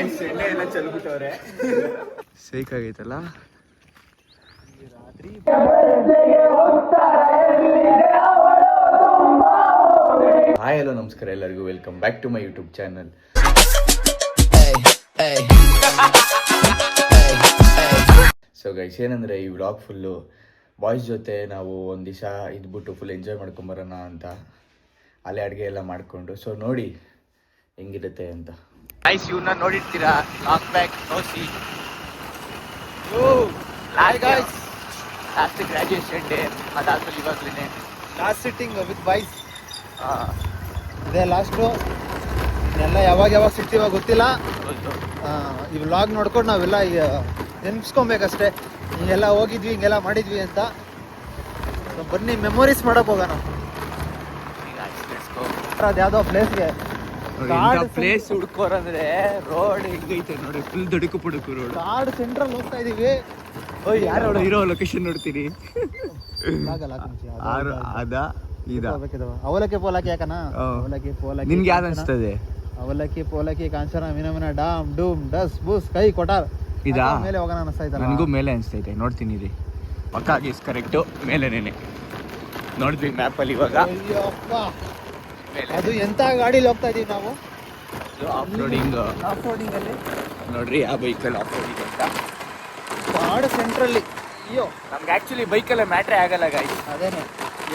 Guys ಎಣ್ಣೆ ಎಲ್ಲ ಚೆಲ್ಬಿಟ್ಟವ್ರೆ. Sake ಆಗೈತಲ್ಲ ರಾತ್ರಿ. ಹಾಯ್ ಹಲೋ ನಮಸ್ಕಾರ ಎಲ್ಲರಿಗೂ, welcome back to my YouTube channel. So guys ಏನಂದರೆ ಈ ವ್ಲಾಗ್ ಫುಲ್ಲು ಬಾಯ್ಸ್ ಜೊತೆ ನಾವು ಒಂದು ದಿವಸ ಇದ್ಬಿಟ್ಟು ಫುಲ್ ಎಂಜಾಯ್ ಮಾಡ್ಕೊಂಬರೋಣ ಅಂತ ಅಲ್ಲೇ ಅಡುಗೆ ಎಲ್ಲ ಮಾಡಿಕೊಂಡು. ಸೊ ನೋಡಿ ಹೆಂಗಿರುತ್ತೆ ಅಂತ. ಗೈಸ್ ಇವನ್ನ ನೋಡಿರ್ತೀರಾ, ಲಾಂಗ್ ಬ್ಯಾಕ್ ನೋಸಿ. ಗೈಸ್ ಲಾಸ್ಟ್ ಗ್ರ್ಯಾಜುಯೇಷನ್ ಡೇ, ಅದಾದ್ಮೇಲೆ ಇವಾಗಲೇ ಲಾಸ್ಟ್ ಸಿಟ್ಟಿಂಗ್ ವಿತ್ ಬಾಯ್ಸ್. ಇದೇ ಲಾಸ್ಟು. ಇನ್ನೆಲ್ಲ ಯಾವಾಗ ಸಿಗ್ತೀವ ಗೊತ್ತಿಲ್ಲ. ಈ ವ್ಲಾಗ್ ನೋಡ್ಕೊಂಡು ನಾವೆಲ್ಲ ನೆನ್ಪಿಸ್ಕೊಬೇಕಷ್ಟೇ, ಹಿಂಗೆಲ್ಲ ಹೋಗಿದ್ವಿ ಹಿಂಗೆಲ್ಲ ಮಾಡಿದ್ವಿ ಅಂತ. ಬನ್ನಿ ಮೆಮೊರೀಸ್ ಮಾಡಕ್ ಹೋಗೋಣ. ಅದು ಯಾವುದೋ ಪ್ಲೇಸ್ಗೆ ಪ್ಲೇಸ್ ಹುಡ್ಕೋರಂದ್ರೆ ರೋಡ್ ಹೆಂಗೈತೆ ನೋಡಿ, ಫುಲ್ ದಡುಕು ಪುಡುಕು ರೋಡ್. ಕಾಡು ಸೆಂಟ್ರಲ್ ಹೋಗ್ತಾ ಇದೀವಿ. ಯಾರು ಇರೋ ಲೊಕೇಶನ್ ನೋಡ್ತೀನಿ. ಅವಲಕ್ಕಿ ಪೋಲಕ್ಕಿ ಯಾಕನ? ಅವಲಕ್ಕಿ ಪೋಲಕ್ಕಿ ನಿನ್ಗೆ ಯಾವ್ದು ಅನ್ಸ್ತದೆ? ಅವಲಕ್ಕಿ ಪೋಲಕ್ಕಿ ಕಾಂಚನ ಮಿನ ಡಾಮ್ ಡೂಮ್ ಡಸ್ ಬೂಸ್ ಕೈ ಕೊಟಾರ್. ಇದಾ ಮೇಲೆ ಹೋಗೋಣ ಅನಿಸ್ತಾ ಇದ್ದಲ್ಲ. ನನಗೂ ಮೇಲೆ ಅನಿಸ್ತೈತೆ, ನೋಡ್ತೀನಿ ರೀ. ಪಕ್ಕಾಗಿ ಕರೆಕ್ಟು ಮೇಲೆನೇನೆ ನೋಡಿದ್ವಿ ಮ್ಯಾಪಲ್ಲಿ. ಇವಾಗ ಅದು ಎಂತ ಗಾಡಿಲಿ ಹೋಗ್ತಾ ಇದೀವಿ ನಾವು. ಆಫ್ ರೋಡಿಂಗ್ ಅಲ್ಲಿ ನೋಡ್ರಿ, ಆ ಬೈಕಲ್ಲಿ ಆಫ್ ರೋಡಿಂಗ್ ಅಂತ ಕಾಡು ಸೆಂಟ್ರಲ್ಲಿ. ಅಯ್ಯೋ, ನಮ್ಗೆ ಆ್ಯಕ್ಚುಲಿ ಬೈಕಲ್ಲೇ ಮ್ಯಾಟ್ರೇ ಆಗಲ್ಲ ಗಾಯ್ಸ್. ಅದೇನೆ,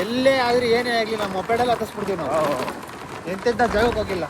ಎಲ್ಲೇ ಆದ್ರೂ ಏನೇ ಆಗಲಿ ನಮ್ಮ ಮೊಬೈಲಲ್ಲಿ ಹತ್ತಿಸ್ಬಿಡ್ತೀವಿ ನಾವು. ಎಂತೆಂಥ ಜಾಗಕ್ಕೆ ಹೋಗಿಲ್ಲ.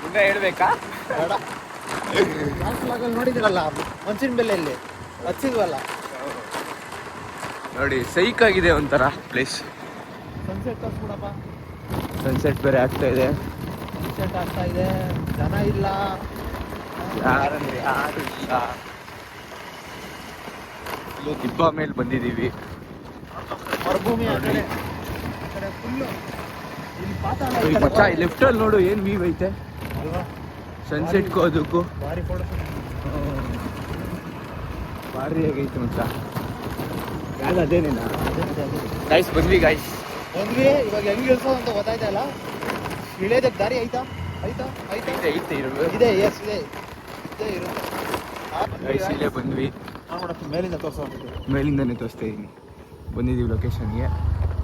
ಮುಂದೆ ಹೇಳ್ಬೇಕಾ? ಬೇಡ. ನೋಡಿದಿರಲ್ಲ ಮನ್ಸಿನ ಬೆಲೆಯಲ್ಲಿ ಹಚ್ಚಿದ್ವಲ್ಲ, ನೋಡಿ ಸೈಕ್ ಆಗಿದೆ ಒಂಥರ ಪ್ಲೇಸ್. ಸನ್ಸೆಟ್ ತೋರಿಸ್ಬಿಡಪ್ಪ. ಸನ್ಸೆಟ್ ಬೇರೆ ಆಗ್ತಾ ಇದೆ. ಸನ್ಸೆಟ್ ಆಗ್ತಾ ಇದೆ, ಜನ ಇಲ್ಲ, ಯಾರಂದ್ರೆ ಯಾರು ಇಲ್ಲ. ಇಲ್ಲೂ ದಿಬ್ಬ ಮೇಲೆ ಬಂದಿದ್ದೀವಿ. ಮರುಭೂಮಿ ಆ ಕಡೆ ಫುಲ್ಲು. ಇಲ್ಲಿ ಪಾತಾಳ ಮಚ್ಚ, ಲೆಫ್ಟಲ್ಲಿ ನೋಡು ಏನು ವ್ಯೂ ಐತೆ ಅಲ್ವಾ? ಸನ್ಸೆಟ್ಗೂ ಅದಕ್ಕೂ ಭಾರಿ ಫೋಟೋ ಭಾರಿ ಆಗೈತೆ ಮಚ್ಚ. ಯಾರು ಅದೇನೇನಾ ಗಾಯ್ಸ್? ಬಂದ್ವಿ ಗಾಯ್ಸ್, ಬಂದ್ವಿ. ಇವಾಗ ಹೆಂಗೆ ಇಳಿಸೋ ಅಂತ ಗೊತ್ತಾಯ್ತಾ ಇಲ್ಲ. ಇಳಿಯೋದಕ್ಕೆ ದಾರಿ ಐತಾ? ಐತಾ ಐತಾ ಐತೆ ಇರೋದು ಇದೆ. ಎಸ್ ಇದೆ, ಇದೇ ಇರುತ್ತೆ. ಗಾಯ್ಸ್ ಇಲ್ಲೇ ಬಂದ್ವಿ. ಮೇಲಿಂದ ತೋರಿಸೋ, ಮೇಲಿಂದನೇ ತೋರಿಸ್ತಾ ಇದ್ದೀನಿ. ಬಂದಿದ್ದೀವಿ ಲೊಕೇಶನ್ಗೆ.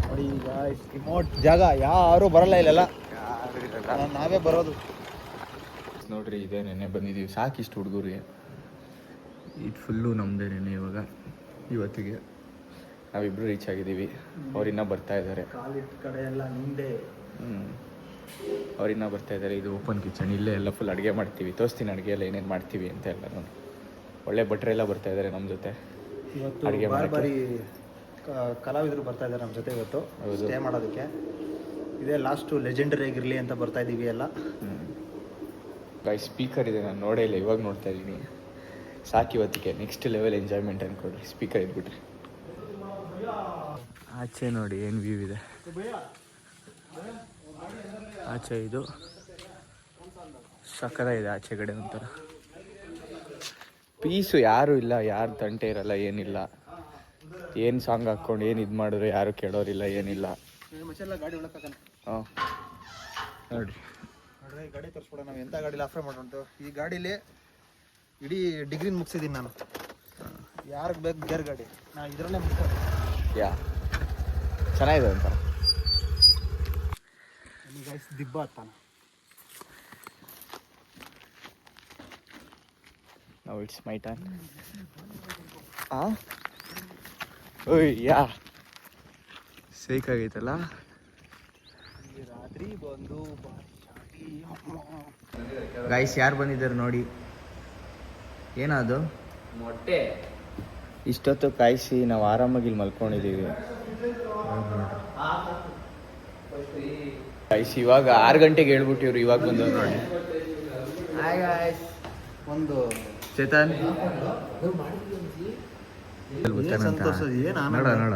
ನೋಡಿ ಗಾಯ್ಸ್, ರಿಮೋಟ್ ಜಾಗ, ಯಾರು ಬರಲ್ಲ ಇಲ್ಲೆಲ್ಲ, ಯಾರು ಇರಲ್ಲ, ನಾವೇ ಬರೋದು. ನೋಡ್ರಿ ಇದೇನೇನೆ ಬಂದಿದ್ದೀವಿ. ಸಾಕಿಷ್ಟು ಹುಡುಗರಿಗೆ. ಇದು ಫುಲ್ಲು ನಮ್ಮದೇನೇನೆ. ಇವಾಗ ಇವತ್ತಿಗೆ ನಾವಿಬ್ಬರು ರೀಚ್ ಆಗಿದ್ದೀವಿ. ಅವರಿನ್ನ ಬರ್ತಾ ಇದ್ದಾರೆ. ಕಾಲಿಟ್ಟು ಕಡೆ ಎಲ್ಲ ನಿಂದೆ. ಅವರಿನ್ನ ಬರ್ತಾ ಇದ್ದಾರೆ. ಇದು ಓಪನ್ ಕಿಚನ್. ಇಲ್ಲೇ ಎಲ್ಲ ಫುಲ್ ಅಡುಗೆ ಮಾಡ್ತೀವಿ. ತೋರಿಸ್ತೀನಿ ಅಡುಗೆ ಎಲ್ಲ ಏನೇನು ಮಾಡ್ತೀವಿ ಅಂತ ಎಲ್ಲ. ನೋಡಿ, ಒಳ್ಳೆ ಭಟ್ರೆಲ್ಲ ಬರ್ತಾ ಇದ್ದಾರೆ ನಮ್ಮ ಜೊತೆ ಇವತ್ತು. ಅಡುಗೆ ಬಾರಿ ಕಲಾವಿದರು ಬರ್ತಾ ಇದ್ದಾರೆ ನಮ್ಮ ಜೊತೆ ಇವತ್ತು ಸ್ಟೇ ಮಾಡೋದಕ್ಕೆ. ಇದೇ ಲಾಸ್ಟು ಲೆಜೆಂಡರಿ ಆಗಿರಲಿ ಅಂತ ಬರ್ತಾ ಇದ್ದೀವಿ ಎಲ್ಲ. ಗಾಯ್ಸ್ ಸ್ಪೀಕರ್ ಇದೆ, ನಾನು ನೋಡೇ ಇಲ್ಲ, ಇವಾಗ ನೋಡ್ತಾ ಇದ್ದೀನಿ. ಸಾಕು ಇವತ್ತಿಗೆ. ನೆಕ್ಸ್ಟ್ ಲೆವೆಲ್ ಎಂಜಾಯ್ಮೆಂಟ್ ಅಂದ್ಕೊಡ್ರಿ ಸ್ಪೀಕರ್ ಇದ್ಬಿಟ್ರಿ. ಆಚೆ ನೋಡಿ ಏನು ವ್ಯೂ ಇದೆ. ಆಚೆ ಇದು ಸಕ್ಕರ ಇದೆ. ಆಚೆ ಕಡೆ ಒಂಥರ ಪೀಸು, ಯಾರೂ ಇಲ್ಲ, ಯಾರು ತಂಟೆ ಇರಲ್ಲ, ಏನಿಲ್ಲ. ಏನು ಸಾಂಗ್ ಹಾಕ್ಕೊಂಡು ಏನು ಇದು ಮಾಡಿದ್ರು ಯಾರು ಕೇಳೋರಿಲ್ಲ, ಏನಿಲ್ಲ. ಗಾಡಿ ಒಳಕ್ಕೆ ಹಾಂ ನೋಡಿರಿ, ಗಾಡಿ ತೋರಿಸ್ಬಿಡ. ನಾವು ಎಂಥ ಗಾಡಿಲಿ ಆಫರ್ ಮಾಡೋಂಟು. ಈ ಗಾಡೀಲಿ ಇಡೀ ಡಿಗ್ರಿ ಮುಗಿಸಿದ್ದೀನಿ ನಾನು. ಯಾರಿಗೆ ಬೇಕು ಗೇರ್ ಗಾಡಿ, ನಾನು ಇದರಲ್ಲೇ ಮುಗಿಸೋದು. ಚೆನ್ನಾಗಿದೆ ಒಂಥರ. ದಿಬ್ಬ ಹತ್ತಾನ. Now it's my turn. ಓಯ್ ಯಾ ಸೇಕ್ ಆಗೈತಲ್ಲ. ರಾತ್ರಿ ಬಂದು ಗಾಯ್ಸ್ ಯಾರು ಬಂದಿದ್ದಾರೆ ನೋಡಿ. ಏನದು? ಮೊಟ್ಟೆ. ಇಷ್ಟೊತ್ತು ಕಾಯಿಸಿ ನಾವು ಆರಾಮಾಗಿ ಇಲ್ಲಿ ಮಲ್ಕೊಂಡಿದ್ದೀವಿ. ಕಾಯಿಸಿ ಇವಾಗ 6 ಗಂಟೆಗೆ ಹೇಳ್ಬಿಟ್ಟಿವ್ರು, ಇವಾಗ ಬಂದವ್ರು ನೋಡಿ. ಒಂದು ಚೇತನ್ ನೋಡ ನೋಡ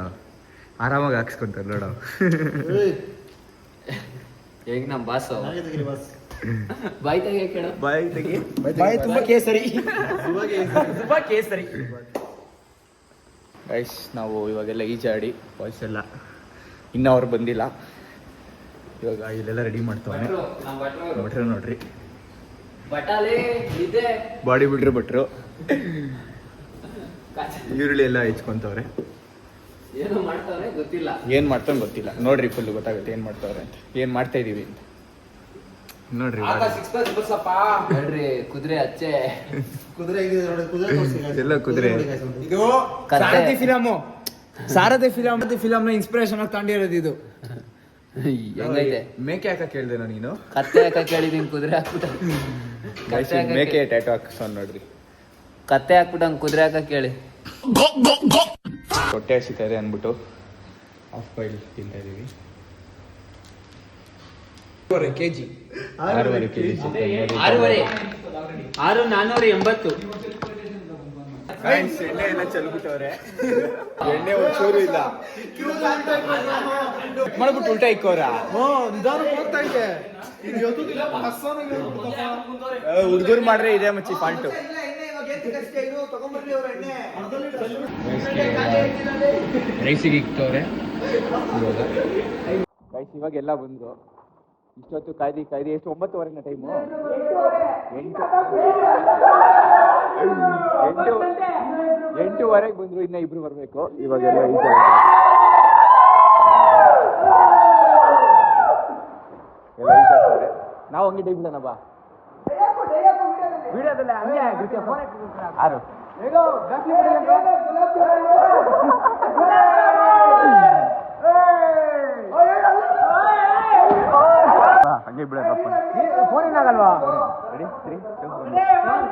ಆರಾಮಾಗಿ ಹಾಕ್ಸ್ಕೊಂತಾರೆ ನೋಡ. ಹೇಗ ನಮ್ಮ ಬಾಸ್ ಬಾಯ್ ತೆಗಿ, ಬಾಯ್ ತೆಗಿ, ಬಾಯ್ ತುಂಬಾ ಕೇಸರಿ. ತುಂಬಾ ಕೇಸರಿ. ಗೈಸ್ ನಾವು ಇವಾಗೆಲ್ಲ ಈಜಾಡಿ ಬಾಯ್ಸ್ ಎಲ್ಲ, ಇನ್ನೂ ಅವ್ರು ಬಂದಿಲ್ಲ. ಇವಾಗ ಇಲ್ಲೆಲ್ಲ ರೆಡಿ ಮಾಡ್ತಾವೆ ಭಟ್ರು ನೋಡ್ರಿ. ಬಟಾಲೆ ಇದೆ. ಬಾಡಿ ಬಿಲ್ಡರ್ ಭಟ್ರು ಈರುಳ್ಳಿ ಎಲ್ಲ ಹೆಚ್ಕೊಂತವ್ರೆ. ಏನು ಮಾಡ್ತಾವ್ರೆ ಗೊತ್ತಿಲ್ಲ. ಏನ್ ಮಾಡ್ತಾನೆ ಗೊತ್ತಿಲ್ಲ. ನೋಡ್ರಿ ಫುಲ್ ಗೊತ್ತಾಗುತ್ತೆ ಏನ್ ಮಾಡ್ತಾವ್ರೆ ಅಂತ, ಏನ್ ಮಾಡ್ತಾ ಇದೀವಿ ಅಂತ ನೋಡ್ರಿ. ನೋಡ್ರಿ ಕುದುರೆ ಅಚ್ಚೆ. ಕುದುರೆ ಎಲ್ಲ ಕುದುರೆ. ಇದು ಸಾರಥಿ ಫಿಲಮು. ಸಾರಥಿ ಫಿಲಮ್ ನ ಇನ್ಸ್ಪಿರೇಷನ್ ಆಗಿ ತಗೊಂಡಿರೋದು ಇದು. ಹೆಂಗೈತೆ? ಮೇಕೆ ಹಾಕ ಕೇಳ್ದೆ ನೀನು. ಕತ್ತೆ ಹಾಕ ಕೇಳಿದೀನಿ, ಕುದುರೆ ಹಾಕ್ಬಿಟ್ಟ. ಮೇಕೆ ಟ್ಯಾಟೋ ಹಾಕ್ಸೋನ್ ನೋಡ್ರಿ. ಕತ್ತೆ ಹಾಕ್ಬಿಟ್ಟಂಗ್ ಕುದುರೆ ಹಾಕ ಕೇಳಿ. ಹೊಟ್ಟೆ ಹಸಿತಾ ಇದೆ ಅಂದ್ಬಿಟ್ಟು ಹಾಫ್ ಬಾಯ್ಲ್ ತಿಂತಾ ಇದೀವಿ. 6 kg. 6.5 kg chicken. 6,480. ಫ್ರೆಂಡ್ಸ್ ಎಣ್ಣೆ ಎಲ್ಲ ಚೆಲ್ಬಿಟ್ಟವ್ರೆ. ಎಣ್ಣೆ ಒಂಚೂರು ಇಲ್ಲ ಮಾಡ್ಬಿಟ್ಟು ಉಲ್ಟಾ ಇಕ್ಕೋರ. ಹುಡುಗರು ಮಾಡ್ರೆ ಇದೇ ಮಚ್ಚಿ ಫಾಲ್ಟು. ರೈಸಿಗೆ ಇಕ್ಕವ್ರೆ ಇವಾಗೆಲ್ಲ ಬಂದು ಇಷ್ಟೊತ್ತು ಕಾಯ್ದು ಎಷ್ಟು 9:15 ಟೈಮು. 8:08 ಬಂದ್ರು. ಇನ್ನ ಇಬ್ರು ಬರ್ಬೇಕು. ಇವಾಗೆಲ್ಲ ಎಲ್ಲ ಈಜಾಡ್ತಾರೆ. ನಾವು ಹಂಗೆ ಡೈಬಿಡೋಣ ಬಾ. ವಿಡಿಯೋದಲ್ಲ ಹಂಗೆ ಆರು ಹಂಗೆ ಬಿಡೋಣ. ಫೋನಿನಾಗಲ್ವಾ? ರೆಡಿ 3 2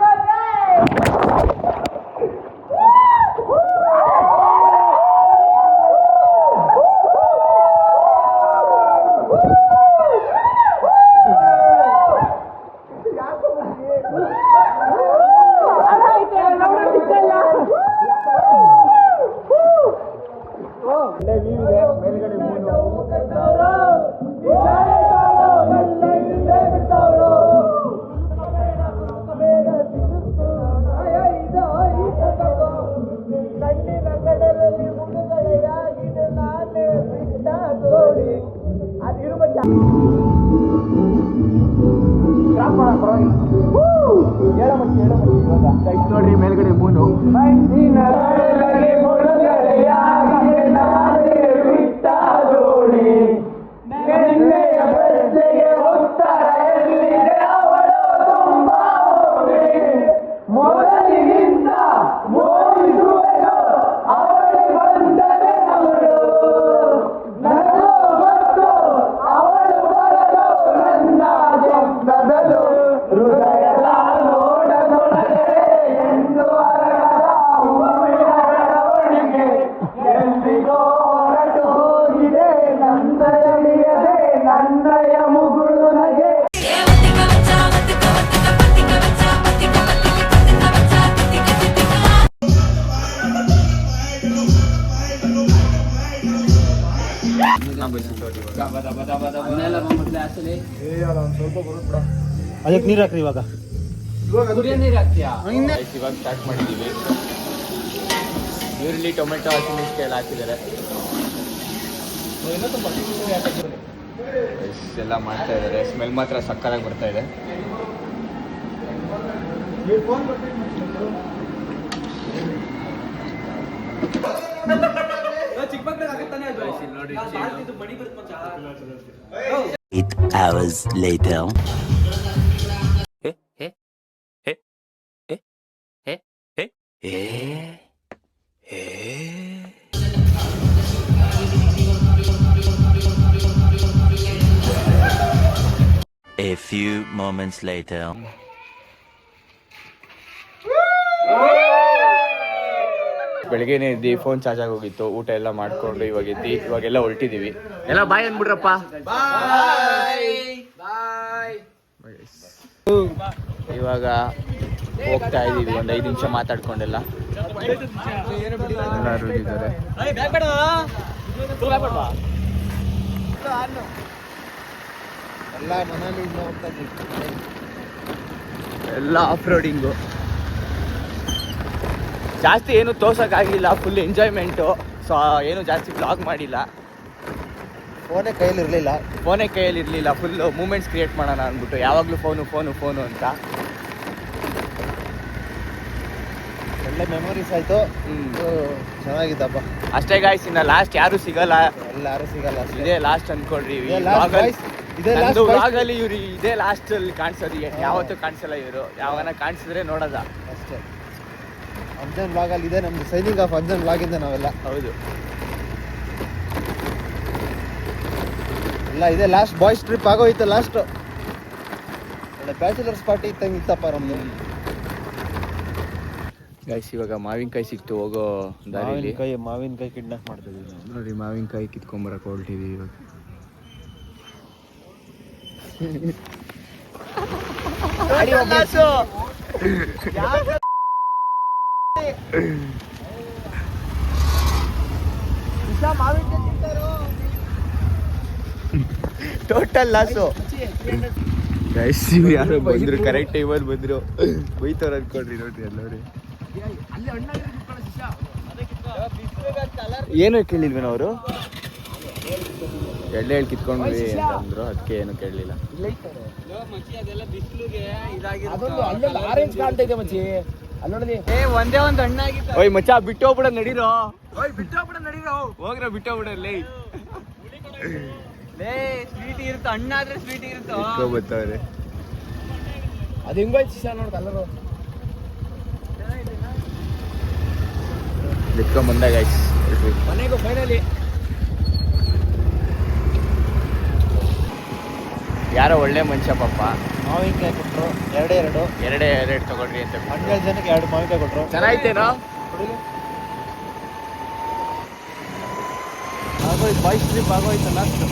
ಮೇಲ್ಗಡೆ ನೋಡ್ರಿ ಮೇಲ್ಗಡೆ ಮೂನು. ಅದಕ್ಕೆ ನೀರು ಹಾಕ್ರಿ ಇವಾಗ. ನೀರು ಹಾಕ್ತೀಯಾ? ಇವಾಗ ಸ್ಟಾರ್ಟ್ ಮಾಡಿದ್ದೀವಿ. ಈರುಳ್ಳಿ ಟೊಮೆಟೊ ಹಸಿಮೆಣಸಿನಕಾಯಿ ಎಲ್ಲ ಹಾಕಿದ್ದಾರೆ. ಎಲ್ಲ ಮಾಡ್ತಾ ಇದ್ದಾರೆ. ಸ್ಮೆಲ್ ಮಾತ್ರ ಸಕ್ಕತ್ತಾಗಿ ಬರ್ತಾ ಇದೆ. ನೋಡಿ 8 hours later. A few moments later. ಬೆಳಗ್ಗೆನೇ ಎದ್ದು ಫೋನ್ ಚಾರ್ಜ್ ಆಗೋಗಿತ್ತು. ಊಟ ಎಲ್ಲ ಮಾಡ್ಕೊಂಡು ಇವಾಗೆಲ್ಲ ಹೊರಟಿದೀವಿ. ಎಲ್ಲ ಬಾಯ್ ಅಂದ್ಬಿಡ್ರಪ್ಪ. ಇವಾಗ ಹೋಗ್ತಾ ಇದೀವಿ. ಒಂದು 5 ನಿಮಿಷ ಮಾತಾಡ್ಕೊಂಡೆಲ್ಲ ಎಲ್ಲರೂ ಇದ್ದಾರೆ. ಎಲ್ಲ ಮನೇಲಿ ಎಲ್ಲ ಆಫ್ ರೋಡಿಂಗು. ಜಾಸ್ತಿ ಏನು ತೋರ್ಸೋಕ್ಕಾಗಿಲ್ಲ. Full enjoyment. ಸೊ ಏನು ಜಾಸ್ತಿ ಬ್ಲಾಗ್ ಮಾಡಿಲ್ಲ. ಫೋನೇ ಕೈಯಲ್ಲಿ ಇರಲಿಲ್ಲ. ಫುಲ್ಲು ಮೂಮೆಂಟ್ಸ್ ಕ್ರಿಯೇಟ್ ಮಾಡೋಣ ಅಂದ್ಬಿಟ್ಟು ಯಾವಾಗಲೂ ಫೋನು ಅಂತ ಒಳ್ಳೆ ಮೆಮೊರೀಸ್ ಆಯ್ತು. ಚೆನ್ನಾಗಿದ್ದಪ್ಪ. ಅಷ್ಟೇ ಗಾಯ್ಸ್, ಇನ್ನ ಲಾಸ್ಟ್ ಯಾರು ಸಿಗಲ್ಲ, ಎಲ್ಲಾರು ಸಿಗಲ್ಲ ಅಷ್ಟೇ. ಇದೇ ಲಾಸ್ಟ್ ಅನ್ಕೊಳ್ರಿ. ಇದೇ last boys. ಇದೇ last boys. ವ್ಲಾಗ್ ಅಲ್ಲಿ ಇವ್ರು ಇದೇ ಲಾಸ್ಟ್ ಅಲ್ಲಿ ಕಾಣಿಸೋದು. ಯಾವತ್ತೂ ಕಾಣಿಸಲ್ಲ ಇವರು, ಯಾವನ ಕಾಣಿಸಿದ್ರೆ ನೋಡೋದ ಅಷ್ಟೇ. ಅಂಜನ್ ವ್ಲಾಗ್ ಅಲ್ಲಿ ಇದೆ ನಮ್ದು ಸೈನಿಂಗ್ ಆಫ್ ಅಂಜನ್ ವ್ಲಾಗ್ ಇಂದ ನಾವೆಲ್ಲ. ಹೌದು. ಇಲ್ಲ ಇದೇ ಲಾಸ್ಟ್ ಬಾಯ್ಸ್ ಟ್ರಿಪ್ ಆಗೋಯ್ತು. ಲಾಸ್ಟ್ ಒಳ್ಳೆ ಬ್ಯಾಚುಲರ್ಸ್ ಪಾರ್ಟಿ ಇತ್ತಂಗೆ ಇತ್ತಪ್ಪ ನಮ್ದು. ಗೈಸ್ ಇವಾಗ ಮಾವಿನಕಾಯಿ ಸಿಕ್ತು ಹೋಗೋ ದಾರಿಲಿ. ಮಾವಿನಕಾಯಿ ಕಿಡ್ನಾಪ್ ಮಾಡ್ತಿದ್ವಿ ನೋಡಿ, ಮಾವಿನಕಾಯಿ ಕಿತ್ಕೊಂಬರಕ್ಕೆ ಹೊರಟಿದೀವಿ ಇವಾಗ. Total loss guys. ಯಾರೋ ಬಂದ್ರು, ಕರೆಕ್ಟ್ ಟೈಮಲ್ಲಿ ಬಂದ್ರು, ಬೈತವ್ರು ಅನ್ಕೊಳ್ರಿ. ನೋಡ್ರಿ ಎಲ್ಲವ್ರಿ. ಏನು ಕೇಳಿಲ್ವೇನೋ ಅವರು? ಎಳ್ಳೆ ಹೇಳಿ ಕಿತ್ಕೊಂಡ್ವಿ ಅಂತಂದ್ರು, ಅದಕ್ಕೆ ಏನು ಕೇಳಲಿಲ್ಲ. ಒಂದೇ ಒಂದು ಹಣ್ಣಾಗಿತ್ತು. ಓಯ್ ಮಚ್ಚ, ಬಿಟ್ಟೋಗ್ಬಿಡ ನಡೀರೋ. ಹೋಗ್ರ ಬಿಟ್ಟೋಗ್ಬಿಡಲ್ಲಿ. ಸ್ವೀಟ್ ಇರುತ್ತೆ, ಹಣ್ಣಾದ್ರೆ ಸ್ವೀಟ್ ಇರುತ್ತೋ. ಬರ್ತಾವ್ರೆ. ಅದು ಹೆಂಗೋಯ್ತು ನೋಡಿ ಕಲರು. ಬಿಟ್ಕೊಂಡ್ ಬಂದಾಗ ಮನೆಗೂ ಫೈನಲಿ ಯಾರೋ ಒಳ್ಳೆ ಮನುಷ್ಯ ಪಾಪ. ಮಾವಿನಕಾಯಿ ಕೊಟ್ಟರು ಎರಡೇ ತಗೊಳ್ರಿ ಅಂತ. 12 ಜನಕ್ಕೆ 2 ಮಾವಿನಕಾಯಿ ಕೊಟ್ಟರು. ಚೆನ್ನಾಯ್ತೇನೋ? ಆಗೋಯ್ತು ಬಾಯ್ಸ್ ಟ್ರಿಪ್ ಆಗೋಯ್ತು ಲಾಸ್ಟ್.